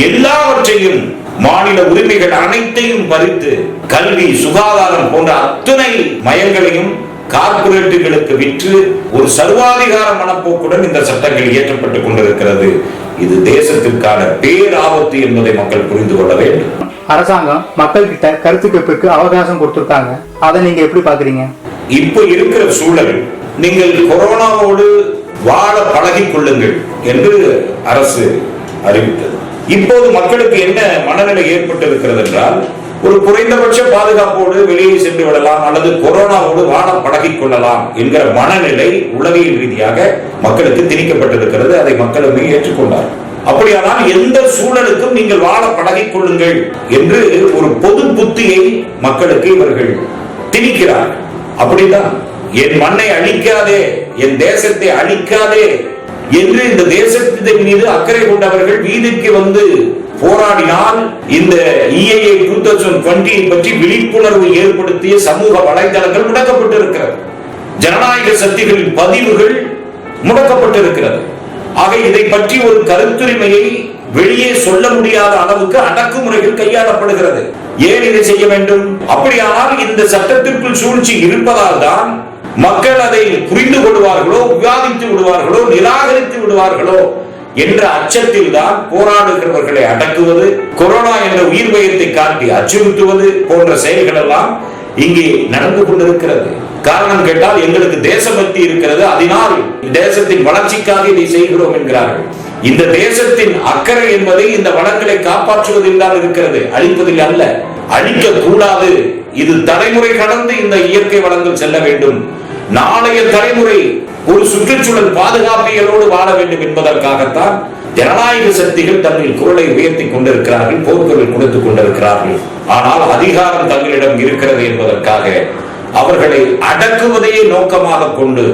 எல்லாவற்றையும், மாநில உரிமைகள் அனைத்தையும் பறித்து கல்வி, சுகாதாரம் போன்ற அத்தனை மயங்களையும் கார்ப்பரேட்டுகளுக்கு விற்று ஒரு சர்வாதிகார மனப்போக்குடன் இந்த சட்டங்கள் இயற்றப்பட்டுக் கொண்டிருக்கிறது. இது தேசத்திற்கான பேராபத்து என்பதை மக்கள் புரிந்து கொள்ள வேண்டும். அரசாங்கம் மக்கள் கிட்ட கருத்து கேட்பதற்கு அவகாசம் கொடுத்திருக்காங்க, அதை நீங்க எப்படி பாக்குறீங்க? இப்ப இருக்கிற சூழல், நீங்கள் கொரோனாவோடு வாழ பழகிக் கொள்ளுங்கள் என்று அரசு அறிவித்தது. இப்போது மக்களுக்கு என்ன மனநிலை ஏற்பட்டிருக்கிறது என்றால், ஒரு குறைந்தபட்ச பாதுகாப்போடு வெளியே சென்று விடலாம் அல்லது கொரோனாவோடு வாழ பழகிக் கொள்ளலாம் என்கிற மனநிலை உளவியல் ரீதியாக மக்களுக்கு திணிக்கப்பட்டிருக்கிறது. அதை மக்களுமே ஏற்றுக்கொண்டார். அப்படியானால் எந்த சூழலுக்கும் நீங்கள் வாழ பழகிக் கொள்ளுங்கள் என்று ஒரு பொது புத்தியை மக்களுக்கு இவர்கள் திணிக்கிறார். அப்படிதான், என் மண்ணை அழிக்காதே, என் தேசத்தை அழிக்காதே என்று இந்த தேசத்தின் மீது அக்கறை கொண்டவர்கள் வீதிக்கு வந்து போராடினால் இந்த EIA 2020 பற்றி விழிப்புணர்வு ஏற்படுத்திய சமூக வலைதளங்கள் முடக்கப்பட்டிருக்கிறது. ஜனநாயக சக்திகளின் பதிவுகள் முடக்கப்பட்டிருக்கிறது. ஆக இதை பற்றி ஒரு கருத்துரிமையை வெளியே சொல்ல முடியாத அளவுக்கு அடக்குமுறைகள் கையாளப்படுகிறது. ஏன் இதை செய்ய வேண்டும்? அப்படியானால் இந்த சட்டத்திற்குள் சூழ்ச்சி இருப்பதால் தான் மக்கள் அதை புரிந்து கொள்வார்களோ, விவாதித்து விடுவார்களோ, நிராகரித்து விடுவார்களோ என்ற அச்சத்தில் தான் போராடுகிறவர்களை அடக்குவது, கொரோனா என்ற உயிர் பயத்தை காட்டி அச்சுறுத்துவது போன்ற செயல்கள் எல்லாம் இங்கே நடந்து கொண்டிருக்கிறது. காரணம் கேட்டால் எங்களுக்கு தேசபக்தி இருக்கிறது, அதனால் தேசத்தின் வளர்ச்சிக்காக இதை செய்கிறோம் என்கிறார்கள். இந்த தேசத்தின் அக்கறை என்பதை இந்த வளங்களை காப்பாற்றுவதில் தான் இருக்கிறது, அழிப்பதில் அல்ல. அழிக்க கூடாது. இது தலைமுறை கடந்து இந்த இயற்கை வளங்கள் செல்ல வேண்டும். நாளைய தலைமுறை ஒரு சுற்றுச்சூழல் பாதுகாப்பியலோடு வாழ வேண்டும் என்பதற்காகத்தான் ஜனநாயக சக்திகள் தங்கள் குரலை உயர்த்தி கொண்டிருக்கிறார்கள், போர்க்குரல் கொடுத்துக் கொண்டிருக்கிறார்கள். ஆனால் அதிகாரம் தங்களிடம் இருக்கிறது என்பதற்காக அவர்களை அடக்குவதையே நோக்கமாக கொண்டு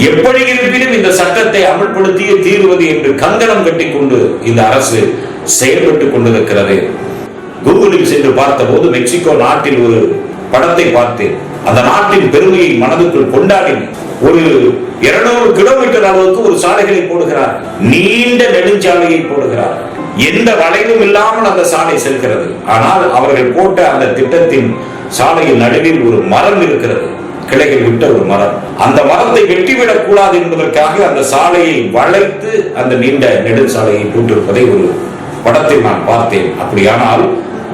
எப்படி இருப்பினும் இந்த சட்டத்தை அமல்படுத்தியே தீர்வது என்று கங்கணம் கட்டிக்கொண்டு இந்த அரசு செயல்பட்டுக் கொண்டிருக்கிறது. கூகுளில் சென்று பார்த்தபோது மெக்சிகோ நாட்டில் ஒரு படத்தை பார்த்தேன். அந்த நாட்டின் பெருமையை மனதுக்குள் கொண்டாடினேன். ஒரு 200 கிலோமீட்டர் அளவுக்கு ஒரு சாலைகளை போடுகிறார், நீண்ட நெடுஞ்சாலையை போடுகிறார். எந்த வளைவும் இல்லாமல் அந்த சாலை செல்கிறது. ஆனால் அவர்கள் போட்ட அந்த திட்டத்தின் சாலையின் நடுவில் ஒரு மரம் இருக்கிறது, கிளைகள் விட்ட ஒரு மரம். அந்த மரத்தை வெட்டிவிடக் கூடாது என்பதற்காக அந்த சாலையை வளைத்து அந்த நீண்ட நெடுஞ்சாலையை போட்டிருப்பதை ஒரு படத்தில் நான் பார்த்தேன். அப்படியானால்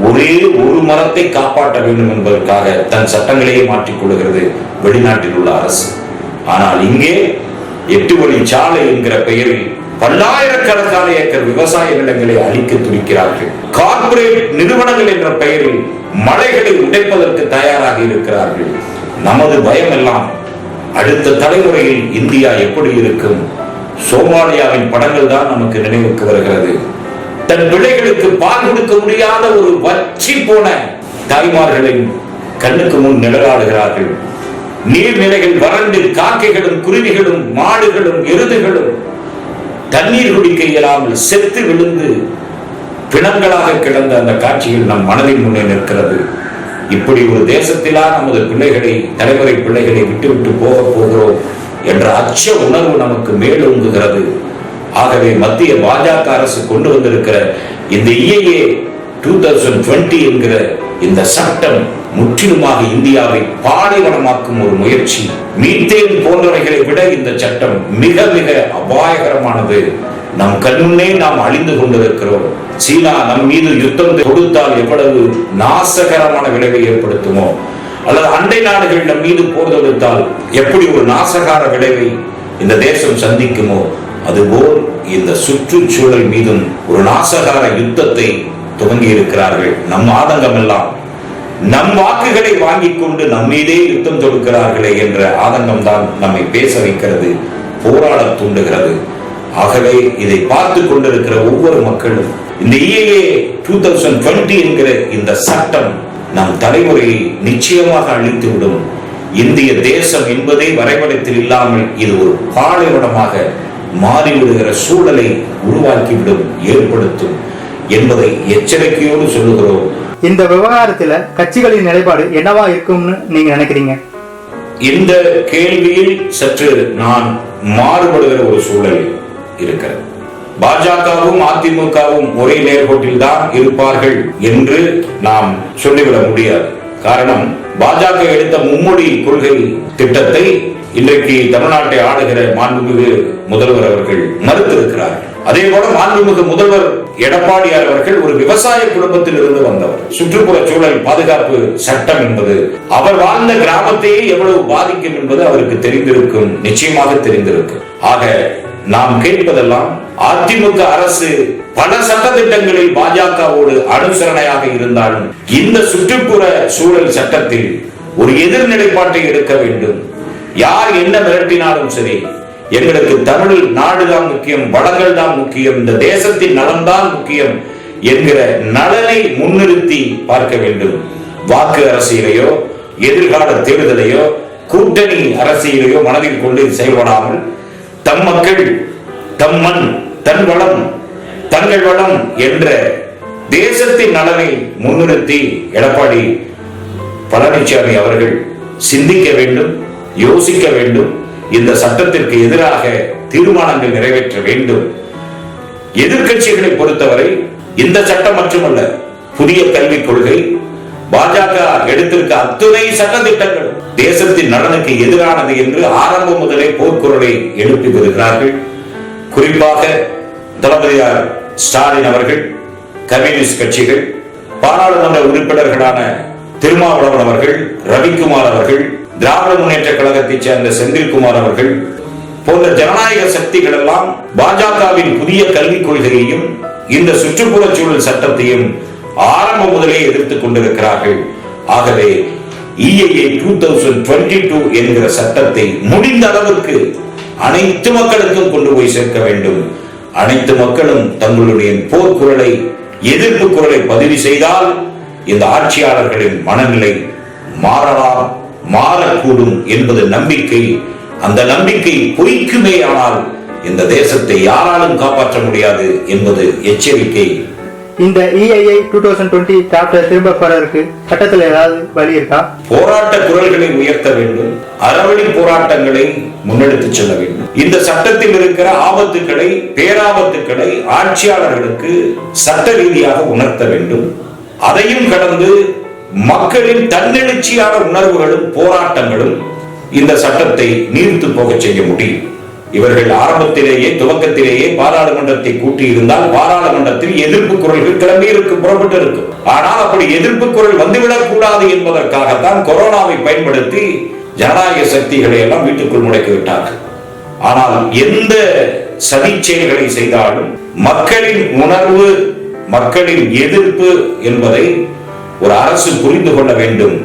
ஒரே ஒரு மரத்தை காப்பாற்ற வேண்டும் என்பதற்காக தன் சட்டங்களையே மாற்றிக் கொள்கிறது வெளிநாட்டில் உள்ள அரசு. ஆனால் இங்கே 8 வழி சாலை என்கிற பெயரில் பல்லாயிரக்கணக்கான ஏக்கர் விவசாய நிலங்களை அழிக்க துடிக்கிறார்கள். கார்ப்பரேட் நிறுவனங்கள் என்ற பெயரில் மலைகளை உடைப்பதற்கு தயாராக இருக்கிறார்கள். நமது பயம் எல்லாம் அடுத்த தலைமுறையில் இந்தியா எப்படி இருக்கும்? சோமாலியாவின் படங்கள் தான் நமக்கு நினைவுக்கு வருகிறது. தன் பிள்ளைகளுக்கு பால் கொடுக்க முடியாத ஒரு வற்றி போன தாய்மார்களின் கண்ணுக்கு முன் நிழலாடுகிறார்கள். நீர்நிலைகள் வறண்டு காக்கைகளும் குருவிகளும் மாடுகளும் எருதுகளும் தண்ணீர் குடிக்க இயலாமல் செத்து விழுந்து பிணங்களாக கிடந்த அந்த காட்சிகள் நம் மனதின் முன்னே நிற்கிறது. இப்படி ஒரு தேசத்திலா நமது பிள்ளைகளை, தலைமுறை பிள்ளைகளை விட்டுவிட்டு போக போகிறோம் என்ற அச்ச உணர்வு நமக்கு மேலோங்குகிறது. ஆகவே மத்திய பாஜக அரசு கொண்டு வந்திருக்கிற இந்த EIA 2020 என்கிற இந்த சட்டம் முற்றிலுமாக இந்தியாவை பாலைவனமாக்கும் ஒரு முயற்சி. மீத்தேன் போன்றவைகளை விட இந்த சட்டம் மிக மிக அபாயகரமானது. நம் கண்முன்னே நாம் அழிந்து கொண்டிருக்கிறோம். சீனா நம் மீது யுத்தம் கொடுத்தால் எவ்வளவு நாசகரமான விளைவை ஏற்படுத்துமோ, அல்லது அண்டை நாடுகள் நம் மீது போர் தொடுத்தால் எப்படி ஒரு நாசகார விளைவை இந்த தேசம் சந்திக்குமோ, அதுபோல் இந்த சுற்றுச்சூழல் மீதும் ஒரு நாசகார யுத்தத்தை துவங்கி இருக்கிறார்கள். நம் ஆதங்கம் எல்லாம் நம் வாக்குகளை வாங்கிக் கொண்டு நம்மீதே யுத்தம் தொடுக்கிறார்களே என்ற ஆதங்கம் தான் நம்மை பேச வைக்கிறது, போராட தூண்டுகிறது. ஆகவே இதை பார்த்து கொண்டிருக்கிற ஒவ்வொரு மக்களும் இந்த EIA 2020 என்கிற இந்த சட்டம் நம் தலைமுறையை நிச்சயமாக அழித்துவிடும். இந்திய தேசம் என்பதே வரைபடத்தில் இல்லாமல் இது ஒரு பாலைவனமாக மாறிவிடுகிற சூழலை உருவாக்கிவிடும், ஏற்படுத்தும் என்பதை எச்சரிக்கையோடு சொல்லுகிறோம். இந்த விவகாரத்துல கட்சிகளின் நிலைப்பாடு என்னவா இருக்கும்னு நீங்க நினைக்கிறீங்க? இந்த கேள்வியில் சற்று நான் மாறுபடுகிற ஒரு சூழல் இருக்கிறது. பாஜகவும் அதிமுகவும் ஒரே நேர்கோட்டில் தான் இருப்பார்கள் என்று நாம் சொல்லிவிட முடியாது. காரணம், பாஜக எடுத்த மும்மொழி கொள்கை திட்டத்தை இன்றைக்கு தமிழ்நாட்டை ஆளுகிற மாண்புமிகு முதல்வர் அவர்கள் மறுத்திருக்கிறார்கள். அதே போல மாண்புமிகு முதல்வர் எடப்பாடியார் அவர்கள் ஒரு விவசாய குடும்பத்தில் இருந்து வந்தவர். சுற்றுப்புற சூழல் பாதுகாப்பு சட்டம் என்பது அவர் வாழ்ந்த கிராமத்தையே எவ்வளவு பாதிக்கும் என்பது அவருக்கு தெரிந்திருக்கும், நிச்சயமாக தெரிந்திருக்கும். ஆக நாம் கேட்பதெல்லாம், அதிமுக அரசு பல சட்டத்திட்டங்களில் பாஜகவோடு அனுசரணையாக இருந்தாலும் இந்த சுற்றுப்புற சூழல் சட்டத்தில் ஒரு எதிர்நிலைப்பாட்டை எடுக்க வேண்டும். யார் என்ன மிரட்டினாலும் சரி, எங்களுக்கு தமிழ் நாடுதான் முக்கியம், வளங்கள் தான் முக்கியம், இந்த தேசத்தின் நலன் தான் முக்கியம் என்கிற நலனை முன்னிறுத்தி பார்க்க வேண்டும். வாக்கு அரசியலையோ எதிர்கால தேர்தலையோ கூட்டணி அரசியலையோ மனதில் கொண்டு செயல்படாமல் தம் மக்கள், தம் மண், தன் வளம், தங்கள் வளம் என்ற தேசத்தின் நலனை முன்னிறுத்தி எடப்பாடி பழனிசாமி அவர்கள் சிந்திக்க வேண்டும், யோசிக்க வேண்டும். இந்த சட்டத்திற்கு எதிராக தீர்மானங்கள் நிறைவேற்ற வேண்டும். எதிர்கட்சிகளை பொறுத்தவரை இந்த சட்டம் மட்டுமல்ல, புதிய கல்விக் கொள்கை, பாஜக எடுத்திருக்க அத்துணை சட்டத்திட்டங்கள் தேசத்தின் நலனுக்கு எதிரானது என்று ஆரம்பம் முதலே போர்க்குரலை எழுப்பி வருகிறார்கள். குறிப்பாக தளபதியார் ஸ்டாலின் அவர்கள், கம்யூனிஸ்ட் கட்சிகள், பாராளுமன்ற உறுப்பினர்களான திருமாவளவன் அவர்கள், ரவிக்குமார் அவர்கள், திராவிட முன்னேற்ற கழகத்தைச் சேர்ந்த செந்தில்குமார் அவர்கள் போன்ற ஜனநாயக சக்திகள் எல்லாம் பாஜகவின் புதிய கல்விக் கொள்கையையும் இந்த சுற்றுப்புறச் சூழல் சட்டத்தையும் ஆரம்பம் முதலே எதிர்த்துக் கொண்டிருக்கிறார்கள். ஆகவே EIA 2022 என்கிற சட்டத்தை முடிந்த அளவுக்கு அனைத்து மக்களுக்கும் கொண்டு போய் சேர்க்க வேண்டும். அனைத்து மக்களும் தங்களுடைய போர்க்குரலை, எதிர்ப்பு குரலை பதிவு செய்தால் இந்த ஆட்சியாளர்களின் மனநிலை மாறலாம், மாறக்கூடும் என்பது நம்பிக்கை. அந்த நம்பிக்கை பொய்க்குமே, ஆனால் இந்த தேசத்தை யாராலும் காப்பாற்ற முடியாது என்பது எச்சரிக்கை. இந்த EIA 2020 சாப்டர் திரும்ப பெறறதுக்கு சட்டத்தில் ஏதாவது வழி இருக்கா? போராட்ட குரல்களை உயர்த்த வேண்டும், அறவழி போராட்டங்களை முன்னெடுத்து செல்ல வேண்டும். இந்த சட்டத்தில் இருக்கிற ஆபத்துக்களை, பேராபத்துக்களை ஆட்சியாளர்களுக்கு சட்ட ரீதியாக உணர்த்த வேண்டும். அதையும் கடந்து மக்களின் தன்னெழுச்சியான உணர்வுகளும் போராட்டங்களும் இந்த சட்டத்தை நீர்த்து போக செய்ய முடியும். இவர்கள் ஆரம்பத்திலேயே, துவக்கத்திலேயே பாராளுமன்றத்தை கூட்டியிருந்தால் பாராளுமன்றத்தில் எதிர்ப்பு குரல்கள் கிளம்பி புறப்பட்டு இருக்கும். ஆனால் அப்படி எதிர்ப்பு குரல் வந்துவிடக் கூடாது என்பதற்காகத்தான் கொரோனாவை பயன்படுத்தி ஜனநாயக சக்திகளை எல்லாம் வீட்டுக்குள் முடக்கி விட்டார்கள். ஆனால் எந்த சதி செயல்களை செய்தாலும் மக்களின் உணர்வு, மக்களின் எதிர்ப்பு என்பதை ஒரு அரசு புரிந்து கொள்ள வேண்டும்.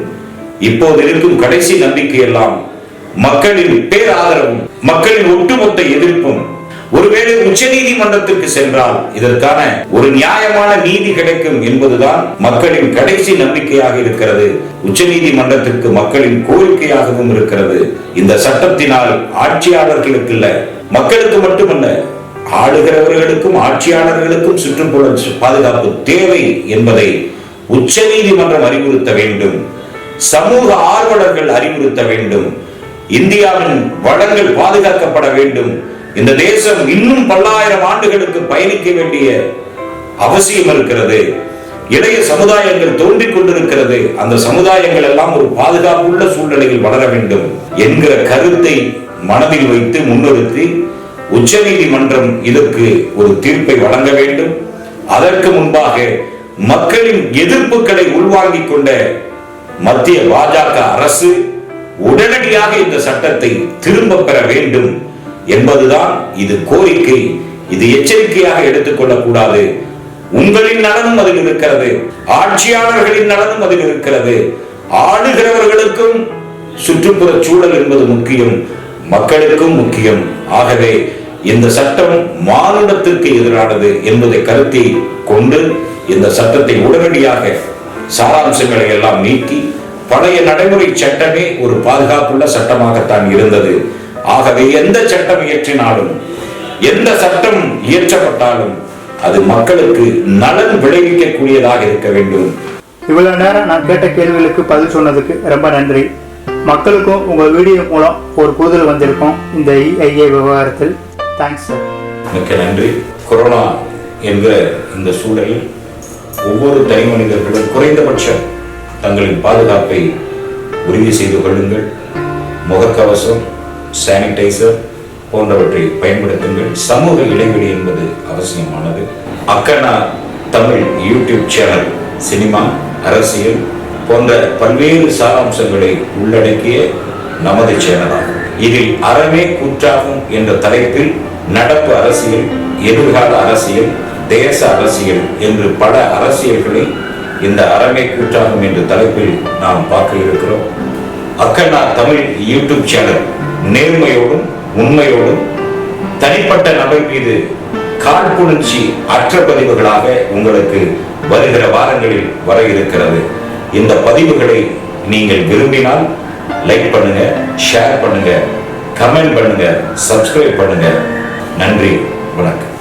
இப்போது இருக்கும் கடைசி நம்பிக்கை எல்லாம் மக்களின் பேராதரவும், மக்களின் ஒட்டுமொத்த எதிர்ப்பும். ஒருவேளை உச்ச நீதிமன்றத்திற்கு சென்றால் இதற்கான ஒரு நியாயமான நீதி கிடைக்கும் என்பதுதான் மக்களின் கடைசி நம்பிக்கையாக இருக்கிறது. உச்ச நீதிமன்றத்திற்கு மக்களின் கோரிக்கையாகவும் இருக்கிறது. இந்த சட்டத்தினால் ஆட்சியாளர்களுக்கு இல்ல, மக்களுக்கு மட்டுமல்ல, ஆளுகிறவர்களுக்கும் ஆட்சியாளர்களுக்கும் சுற்றுப்புற பாதுகாப்பு தேவை என்பதை உச்ச நீதிமன்றம் அறிவுறுத்த வேண்டும். சமூக ஆர்வலர்கள் அறிவுறுத்த வேண்டும். இந்தியாவின் வளங்கள் பாதுகாக்கப்பட வேண்டும். இந்த தேசம் இன்னும் பல்லாயிரம் ஆண்டுகளுக்கு பயணிக்க வேண்டிய அவசியம் இருக்கிறது. இளைய சமுதாயங்கள் தோன்றிக் கொண்டிருக்கிறது. அந்த சமுதாயங்கள் எல்லாம் ஒரு பாதுகாப்புள்ள சூழ்நிலையில் வளர வேண்டும் என்கிற கருத்தை மனதில் வைத்து முன்னிறுத்தி உச்ச நீதிமன்றம் இதற்கு ஒரு தீர்ப்பை வழங்க வேண்டும். அதற்கு முன்பாக மக்களின் எதிர்ப்புகளை உள்வாங்கிக் கொண்ட மத்திய பாஜக அரசு உடனடியாக இந்த சட்டத்தை திரும்ப பெற வேண்டும் என்பதுதான் இது கோரிக்கை. இது எச்சரிக்கையாக எடுத்துக்கொள்ளக் கூடாது. உங்களின் நலனும் அதில் இருக்கிறது, ஆட்சியாளர்களின் நலனும் அதில் இருக்கிறது. ஆளுகிறவர்களுக்கும் சுற்றுப்புற சூழல் என்பது முக்கியம், மக்களுக்கும் முக்கியம். ஆகவே இந்த சட்டம் மானுடத்திற்கு எதிரானது என்பதை கருத்தில் கொண்டு இந்த சட்டத்தை உடனடியாக சாராம்சங்களை எல்லாம் நீக்கி, பழைய நடைமுறை சட்டமே ஒரு பாதுகாப்புள்ள சட்டமாகத்தான் இருந்தது. ஆகவே எந்த சட்டம் இயற்றினாலும், எந்த சட்டம் இயற்றப்பட்டாலும் அது மக்களுக்கு நலன் விளைவிக்கக்கூடியதாக இருக்க வேண்டும். இவ்வளவு நேரம் நான் கேட்ட கேள்விகளுக்கு பதில் சொன்னதுக்கு ரொம்ப நன்றி. மக்களுக்கும் உங்கள் வீடியோ மூலம் ஒரு புரிதல் வந்திருக்கும் இந்த EIA விவகாரத்தில். Thanks sir. மிக்க நன்றி. கொரோனா என்கிற இந்த சூழலில் ஒவ்வொரு தனி மனிதர்களும் குறைந்தபட்சம் தங்களின் பாதுகாப்பை உறுதி செய்து கொள்ளுங்கள். முகக்கவசம், சானிடைசர் போன்றவற்றை பயன்படுத்துங்கள். சமூக இடைவெளி என்பது அவசியமானது. அக்கனா தமிழ் யூடியூப் சேனல் சினிமா, அரசியல் போன்ற பல்வேறு சாராம்சங்களை உள்ளடக்கிய நமது சேனலாகும். இதில் அறமே கூற்றாகும் என்ற தலைப்பில் நடப்பு அரசியல், எதிர்கால அரசியல், தேச அரசியல் என்று பல அரசியல்களை இந்த அறமே கூற்றாகும் என்ற தலைப்பில் நாம் பார்க்க இருக்கிறோம். அக்கனா தமிழ் யூடியூப் சேனல் நேர்மையோடும் உண்மையோடும் தனிப்பட்ட நபர் மீது காழ்ப்புணர்ச்சி அற்ற பதிவுகளாக உங்களுக்கு வருகிற வாரங்களில் வர இருக்கிறது. இந்த பதிவுகளை நீங்கள் விரும்பினால் லைக் பண்ணுங்க, ஷேர் பண்ணுங்க, கமெண்ட் பண்ணுங்க, சப்ஸ்கிரைப் பண்ணுங்க. நன்றி, வணக்கம்.